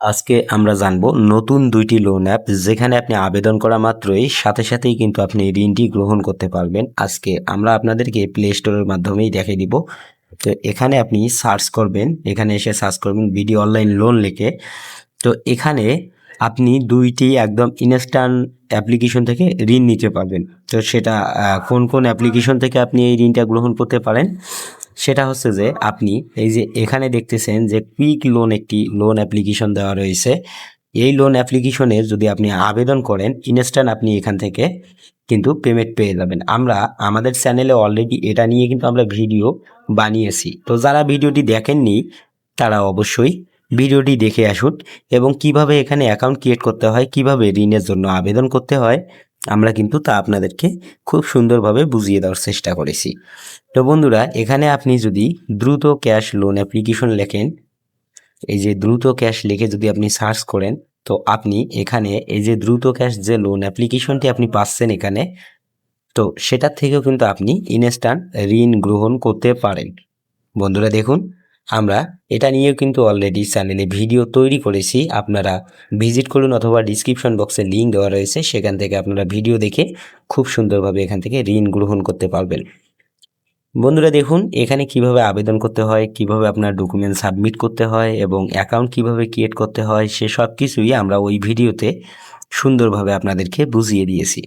আজকে আমরা জানবো নতুন ২টি লোন অ্যাপ যেখানে আপনি আবেদন করা মাত্রই সাথেই কিন্তু আপনি ঋণটি গ্রহণ করতে পারবেন। আজকে আমরা আপনাদেরকে প্লে স্টোরের মাধ্যমেই দেখিয়ে দিব। তো এখানে আপনি সার্চ করবেন, এখানে এসে সার্চ করবেন বিডি অনলাইন লোন লিখে। তো এখানে আপনি ২টি একদম ইনস্ট্যান্ট অ্যাপ্লিকেশন থেকে ঋণ নিতে পারবেন। তো সেটা কোন অ্যাপ্লিকেশন থেকে আপনি এই ঋণটা গ্রহণ করতে পারেন সেটা হচ্ছে যে আপনি এই যে এখানে দেখতেছেন যে কুইক লোন একটি লোন অ্যাপ্লিকেশন দেওয়া রয়েছে। এই লোন অ্যাপ্লিকেশনে যদি আপনি আবেদন করেন ইনস্ট্যান্ট আপনি এখান থেকে কিন্তু পেমেন্ট পেয়ে যাবেন। আমরা আমাদের চ্যানেলে অলরেডি এটা নিয়ে কিন্তু আমরা ভিডিও বানিয়েছি। তো যারা ভিডিওটি দেখেননি তারা অবশ্যই ভিডিওটি দেখে আসুন এবং কিভাবে এখানে অ্যাকাউন্ট ক্রিয়েট করতে হয়, কিভাবে ঋণের জন্য আবেদন করতে হয় আমরা কিন্তু তা আপনাদেরকে খুব সুন্দরভাবে বুঝিয়ে দেওয়ার চেষ্টা করেছি। তো বন্ধুরা, এখানে আপনি যদি দ্রুত ক্যাশ লোন অ্যাপ্লিকেশন লেখেন, এই যে দ্রুত ক্যাশ লিখে যদি আপনি সার্চ করেন, তো আপনি এখানে এই যে দ্রুত ক্যাশ যে লোন অ্যাপ্লিকেশনটি আপনি পাচ্ছেন এখানে, তো সেটার থেকেও কিন্তু আপনি ইনস্ট্যান্ট ঋণ গ্রহণ করতে পারেন। বন্ধুরা দেখুন, আমরা এটা নিয়েও কিন্তু অলরেডি চ্যানেলে ভিডিও তৈরি করেছি। আপনারা ভিজিট করুন অথবা ডিসক্রিপশন বক্সে লিঙ্ক দেওয়া রয়েছে, সেখান থেকে আপনারা ভিডিও দেখে খুব সুন্দরভাবে এখান থেকে ঋণ গ্রহণ করতে পারবেন। বন্ধুরা দেখুন, এখানে কিভাবে আবেদন করতে হয়, কিভাবে আপনার ডকুমেন্ট সাবমিট করতে হয় এবং অ্যাকাউন্ট কিভাবে ক্রিয়েট করতে হয় সে সব কিছুই আমরা ওই ভিডিওতে সুন্দরভাবে আপনাদেরকে বুঝিয়ে দিয়েছি।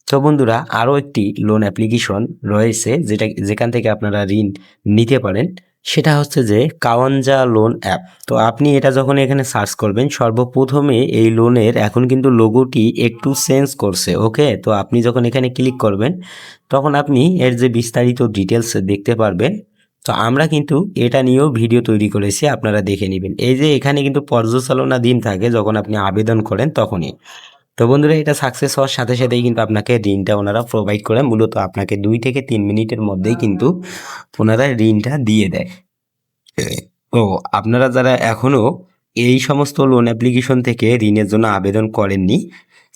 তো বন্ধুরা, আরও একটি লোন অ্যাপ্লিকেশন রয়েছে যেখান থেকে আপনারা ঋণ নিতে পারেন, সেটা হচ্ছে যে কাওয়াঞ্জা লোন অ্যাপ। তো আপনি এটা যখন এখানে সার্চ করবেন, সর্বপ্রথমে এই লোনের এখন কিন্তু লোগোটি একটু চেঞ্জ করছে। ওকে, তো আপনি যখন এখানে ক্লিক করবেন তখন আপনি এর যে বিস্তারিত ডিটেলস দেখতে পারবেন। তো আমরা কিন্তু এটা নিয়েও ভিডিও তৈরি করেছি, আপনারা দেখে নেবেন। এই যে এখানে কিন্তু পর্যালোচনা দিন থাকে যখন আপনি আবেদন করেন তখনই। তো বন্ধুরা, এটা সাকসেস হওয়ার সাথেই কিন্তু আপনাকে ঋণটা ওনারা প্রোভাইড করে। মূলত আপনাকে ২ থেকে ৩ মিনিটের মধ্যেই কিন্তু ওনারা ঋণটা দিয়ে দেয়। তো আপনারা যারা এখনও এই সমস্ত লোন অ্যাপ্লিকেশন থেকে ঋণের জন্য আবেদন করেননি,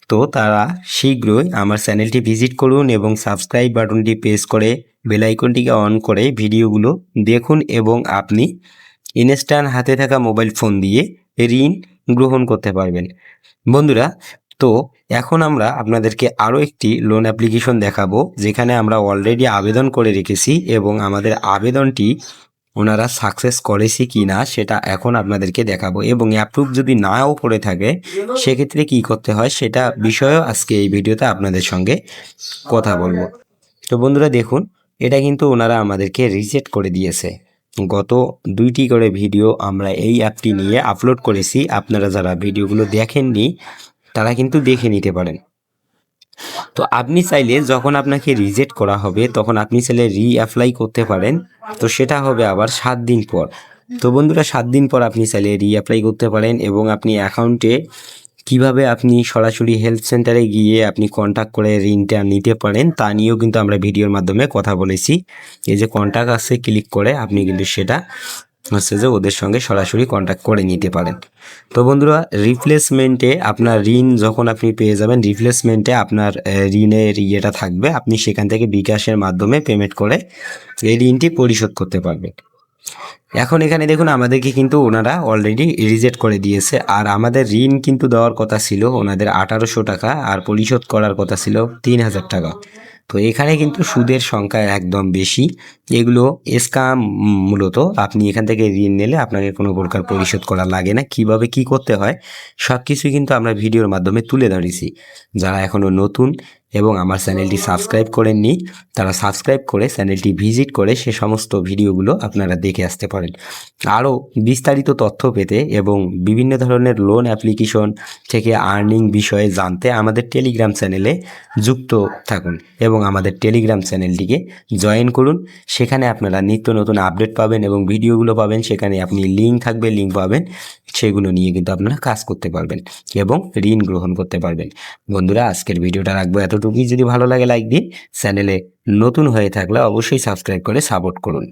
তো তারা শীঘ্রই আমার চ্যানেলটি ভিজিট করুন এবং সাবস্ক্রাইব বাটনটি প্রেস করে বেল আইকনটিকে অন করে ভিডিওগুলো দেখুন এবং আপনি ইনস্ট্যান্ট হাতে থাকা মোবাইল ফোন দিয়ে ঋণ গ্রহণ করতে পারবেন। বন্ধুরা, তো এখন আমরা আপনাদেরকে আরও একটি লোন অ্যাপ্লিকেশন দেখাবো যেখানে আমরা অলরেডি আবেদন করে রেখেছি এবং আমাদের আবেদনটি ওনারা সাকসেস করেছি কি না সেটা এখন আপনাদেরকে দেখাবো এবং অ্যাপ্রুভ যদি নাও করে থাকে সেক্ষেত্রে কি করতে হয় সেটা বিষয়েও আজকে এই ভিডিওতে আপনাদের সঙ্গে কথা বলবো। তো বন্ধুরা দেখুন, এটা কিন্তু ওনারা আমাদেরকে রিজেক্ট করে দিয়েছে। গত ২টি করে ভিডিও আমরা এই অ্যাপটি নিয়ে আপলোড করেছি। আপনারা যারা ভিডিওগুলো দেখেননি তারা কিন্তু দেখে নিতে পারেন। তো আপনি চাইলে যখন আপনাকে রিজেক্ট করা হবে তখন আপনি চাইলে অ্যাপ্লাই করতে পারেন। তো সেটা হবে আবার ৭ দিন পর। তো বন্ধুরা, ৭ দিন পর আপনি চাইলে অ্যাপ্লাই করতে পারেন এবং আপনি অ্যাকাউন্টে কিভাবে আপনি সরাসরি হেল্প সেন্টারে গিয়ে আপনি কন্ট্যাক্ট করে ঋণটা নিতে পারেন তা নিয়েও কিন্তু আমরা ভিডিওর মাধ্যমে কথা বলেছি। এই যে কন্ট্যাক্ট আছে, ক্লিক করে আপনি কিন্তু সেটা হচ্ছে যে ওদের সঙ্গে সরাসরি কন্ট্যাক্ট করে নিতে পারেন। তো বন্ধুরা, রিপ্লেসমেন্টে আপনার ঋণ যখন আপনি পেয়ে যাবেন, রিপ্লেসমেন্টে আপনার ঋণের ইয়েটা থাকবে, আপনি সেখান থেকে বিকাশের মাধ্যমে পেমেন্ট করে এই ঋণটি পরিশোধ করতে পারবেন। এখন এখানে দেখুন, আমাদেরকে কিন্তু ওনারা অলরেডি রিজেক্ট করে দিয়েছে আর আমাদের ঋণ কিন্তু দেওয়ার কথা ছিল ওনাদের ১৮০০ টাকা আর পরিশোধ করার কথা ছিল ৩,০০০ টাকা। তো এখানে কিন্তু সুদের সংখ্যা একদম বেশি। এগুলো স্ক্যাম। মূলত আপনি এখান থেকে ঋণ নিলে আপনাকে কোনো প্রকার পরিশোধ করা লাগে না। কিভাবে কি করতে হয় সব কিছুই কিন্তু আমরা ভিডিওর মাধ্যমে তুলে ধরেছি। যারা এখনও নতুন এবং আমার চ্যানেলটি সাবস্ক্রাইব করেননি তারা সাবস্ক্রাইব করে চ্যানেলটি ভিজিট করে সে সমস্ত ভিডিওগুলো আপনারা দেখে আসতে পারেন। আরও বিস্তারিত তথ্য পেতে এবং বিভিন্ন ধরনের লোন অ্যাপ্লিকেশন থেকে আর্নিং বিষয়ে জানতে আমাদের টেলিগ্রাম চ্যানেলে যুক্ত থাকুন এবং আমাদের টেলিগ্রাম চ্যানেলটিকে জয়েন করুন। সেখানে আপনারা নিত্য নতুন আপডেট পাবেন এবং ভিডিওগুলো পাবেন। সেখানে আপনি লিঙ্ক থাকবে, লিঙ্ক পাবেন, সেগুলো নিয়ে কিন্তু আপনারা কাজ করতে পারবেন এবং ঋণ গ্রহণ করতে পারবেন। বন্ধুরা, আজকের ভিডিওটা রাখবো এতটুকুই। যদি ভালো লাগে লাইক দিন, চ্যানেলে নতুন হয়ে থাকলে অবশ্যই সাবস্ক্রাইব করে সাপোর্ট করুন।